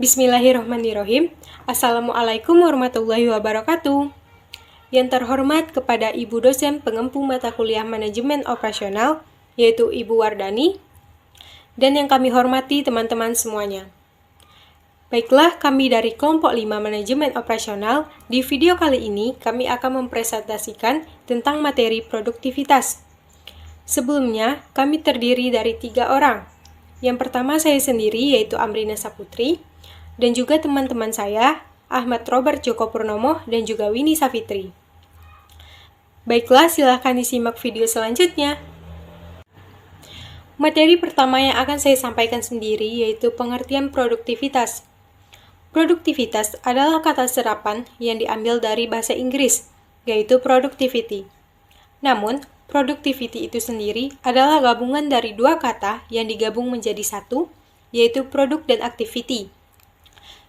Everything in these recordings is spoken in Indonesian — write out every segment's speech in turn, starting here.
Bismillahirrahmanirrahim. Assalamualaikum warahmatullahi wabarakatuh. Yang terhormat kepada Ibu dosen pengempu mata kuliah manajemen operasional, yaitu Ibu Wardani, dan yang kami hormati teman-teman semuanya. Baiklah, kami dari kelompok 5 manajemen operasional, di video kali ini kami akan mempresentasikan tentang materi produktivitas. Sebelumnya, kami terdiri dari 3 orang. Yang pertama saya sendiri, yaitu Amrina Saputri, dan juga teman-teman saya, Ahmad Robert Joko Purnomo dan juga Winnie Savitri. Baiklah, silahkan disimak video selanjutnya. Materi pertama yang akan saya sampaikan sendiri yaitu pengertian produktivitas. Produktivitas adalah kata serapan yang diambil dari bahasa Inggris, yaitu productivity. Namun, productivity itu sendiri adalah gabungan dari 2 kata yang digabung menjadi satu, yaitu produk dan activity.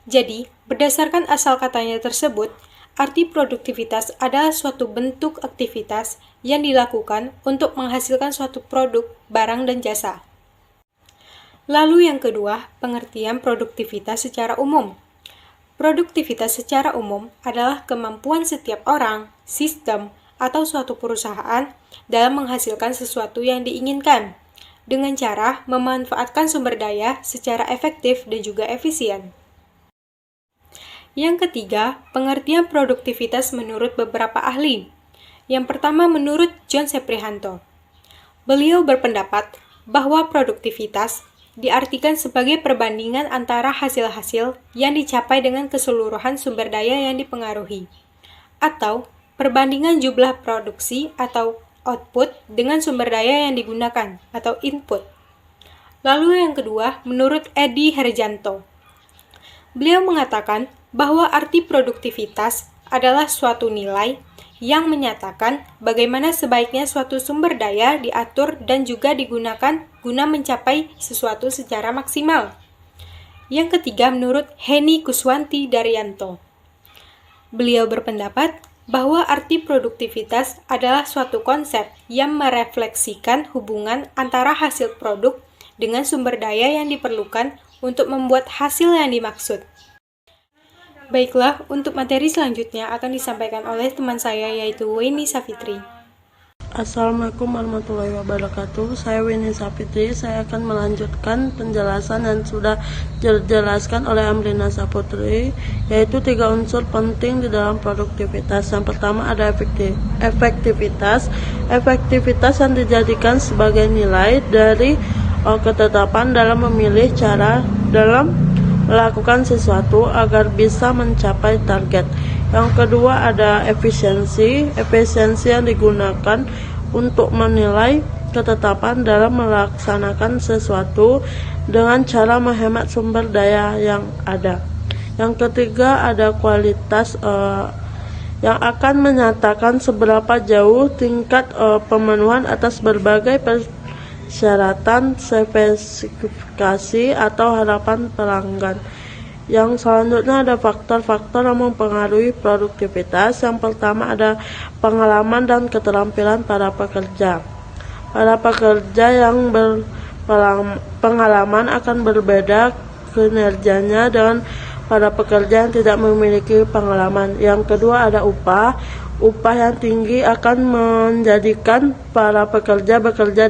Jadi, berdasarkan asal katanya tersebut, arti produktivitas adalah suatu bentuk aktivitas yang dilakukan untuk menghasilkan suatu produk, barang, dan jasa. Lalu yang kedua, pengertian produktivitas secara umum. Produktivitas secara umum adalah kemampuan setiap orang, sistem, atau suatu perusahaan dalam menghasilkan sesuatu yang diinginkan, dengan cara memanfaatkan sumber daya secara efektif dan juga efisien. Yang ketiga, pengertian produktivitas menurut beberapa ahli. Yang pertama menurut John Seprihanto. Beliau berpendapat bahwa produktivitas diartikan sebagai perbandingan antara hasil-hasil yang dicapai dengan keseluruhan sumber daya yang dipengaruhi, atau perbandingan jumlah produksi atau output dengan sumber daya yang digunakan atau input. Lalu yang kedua, menurut Edi Herjanto. Beliau mengatakan bahwa arti produktivitas adalah suatu nilai yang menyatakan bagaimana sebaiknya suatu sumber daya diatur dan juga digunakan guna mencapai sesuatu secara maksimal. Yang ketiga menurut Heni Kuswanti Daryanto. Beliau berpendapat bahwa arti produktivitas adalah suatu konsep yang merefleksikan hubungan antara hasil produk dengan sumber daya yang diperlukan untuk membuat hasil yang dimaksud. Baiklah, untuk materi selanjutnya akan disampaikan oleh teman saya yaitu Winnie Savitri. Assalamualaikum warahmatullahi wabarakatuh. Saya Winnie Savitri. Saya akan melanjutkan penjelasan yang sudah dijelaskan oleh Amrina Saputri, yaitu 3 unsur penting di dalam produktivitas. Yang pertama ada efektivitas. Efektivitas yang dijadikan sebagai nilai dari ketetapan dalam memilih cara dalam melakukan sesuatu agar bisa mencapai target. Yang kedua ada efisiensi. Efisiensi yang digunakan untuk menilai ketetapan dalam melaksanakan sesuatu dengan cara menghemat sumber daya yang ada. Yang ketiga ada kualitas yang akan menyatakan seberapa jauh tingkat pemenuhan atas berbagai persyaratan, spesifikasi, atau harapan pelanggan. Yang selanjutnya ada faktor-faktor yang mempengaruhi produktivitas. Yang pertama ada pengalaman dan keterampilan para pekerja. Para pekerja yang berpengalaman akan berbeda kinerjanya dengan para pekerja yang tidak memiliki pengalaman. Yang kedua ada upah. Upah yang tinggi akan menjadikan para pekerja bekerja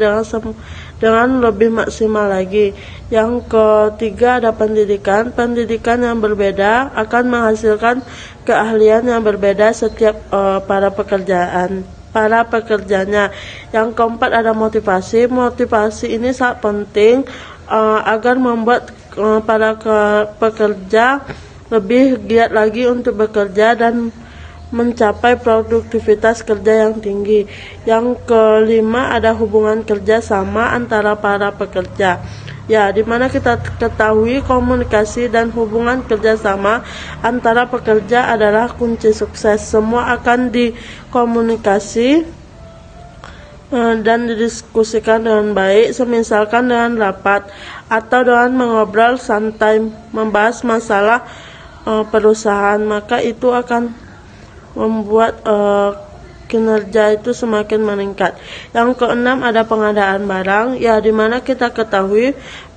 dengan lebih maksimal lagi. Yang ketiga ada pendidikan. Pendidikan yang berbeda akan menghasilkan keahlian yang berbeda setiap para pekerjanya. Yang keempat ada motivasi. Motivasi ini sangat penting agar membuat para pekerja lebih giat lagi untuk bekerja dan mencapai produktivitas kerja yang tinggi. Yang kelima ada hubungan kerja sama antara para pekerja. Ya, di mana kita ketahui komunikasi dan hubungan kerjasama antara pekerja adalah kunci sukses. Semua akan dikomunikasi dan didiskusikan dengan baik, semisalkan dengan rapat atau dengan mengobrol santai membahas masalah perusahaan, maka itu akan membuat kinerja itu semakin meningkat. Yang keenam ada pengadaan barang, ya, di mana kita ketahui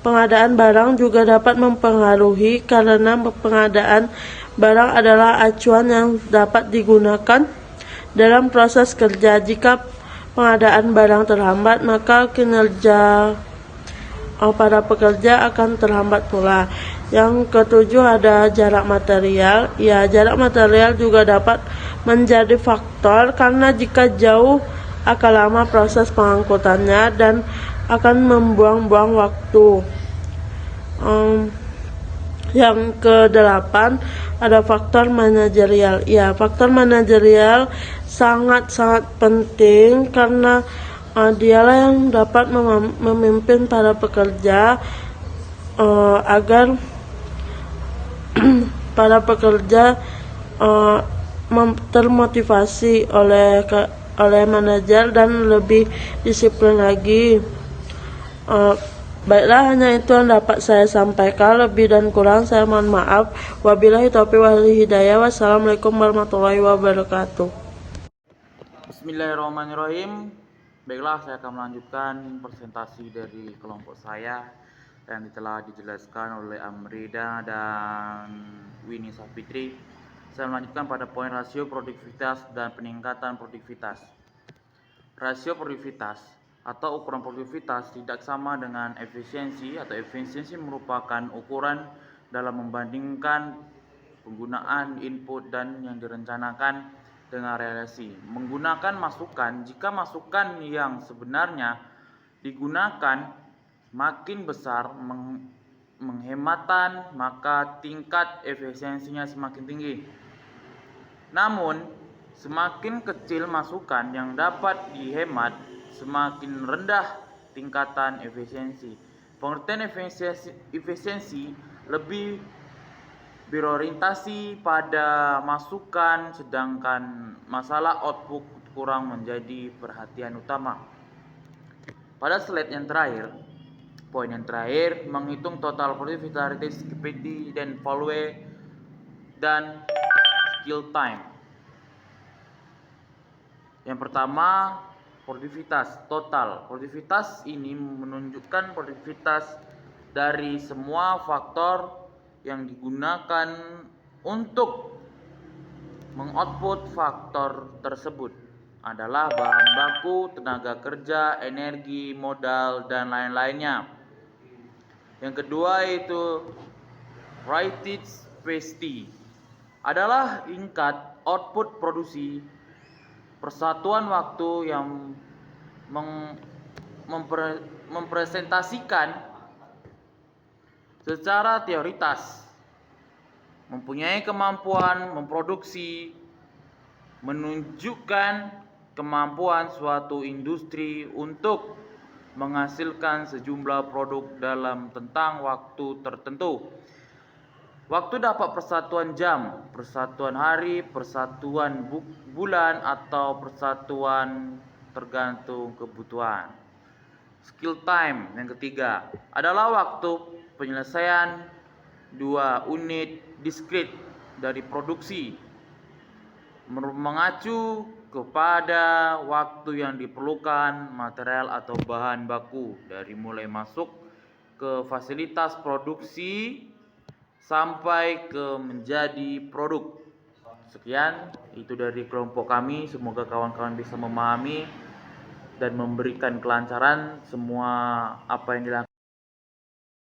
Pengadaan barang juga dapat mempengaruhi karena pengadaan barang adalah acuan yang dapat digunakan dalam proses kerja. Jika pengadaan barang terhambat, maka kinerja para pekerja akan terhambat pula. Yang ketujuh ada jarak material. Ya, jarak material juga dapat menjadi faktor karena jika jauh akan lama proses pengangkutannya dan akan membuang-buang waktu. Yang kedelapan ada faktor manajerial. Ya, faktor manajerial sangat-sangat penting karena dialah yang dapat memimpin para pekerja agar para pekerja termotivasi oleh manajer dan lebih disiplin lagi. Baiklah, hanya itu yang dapat saya sampaikan. Lebih dan kurang saya mohon maaf. Wabillahi taufiq wal hidayah. Wassalamualaikum warahmatullahi wabarakatuh. Bismillahirrahmanirrahim. Baiklah, saya akan melanjutkan presentasi dari kelompok saya yang telah dijelaskan oleh Amrida dan Winnie Safitri. Saya melanjutkan pada poin rasio produktivitas dan peningkatan produktivitas. Rasio produktivitas atau ukuran produktivitas tidak sama dengan efisiensi atau efisiensi merupakan ukuran dalam membandingkan penggunaan input dan yang direncanakan dengan realisasi. Menggunakan masukan, jika masukan yang sebenarnya digunakan makin besar menghematan, maka tingkat efisiensinya semakin tinggi. Namun, semakin kecil masukan yang dapat dihemat, semakin rendah tingkatan efisiensi. Pengertian efisiensi lebih berorientasi pada masukan, sedangkan masalah output kurang menjadi perhatian utama. Pada slide yang terakhir, poin yang terakhir, menghitung total productivity, capacity, dan value dan skill time. Yang pertama, produktivitas total. Produktivitas ini menunjukkan produktivitas dari semua faktor yang digunakan untuk mengoutput faktor tersebut adalah bahan baku, tenaga kerja, energi, modal, dan lain-lainnya. Yang kedua yaitu rated capacity adalah tingkat output produksi persatuan waktu yang mempresentasikan secara teoritas mempunyai kemampuan memproduksi, menunjukkan kemampuan suatu industri untuk menghasilkan sejumlah produk dalam tentang waktu tertentu. Waktu dapat persatuan jam, persatuan hari, persatuan bulan, atau persatuan tergantung kebutuhan. Skill time yang ketiga adalah waktu penyelesaian 2 unit diskrit dari produksi, mengacu kepada waktu yang diperlukan material atau bahan baku dari mulai masuk ke fasilitas produksi sampai ke menjadi produk. Sekian itu dari kelompok kami. Semoga kawan-kawan bisa memahami dan memberikan kelancaran semua apa yang dilakukan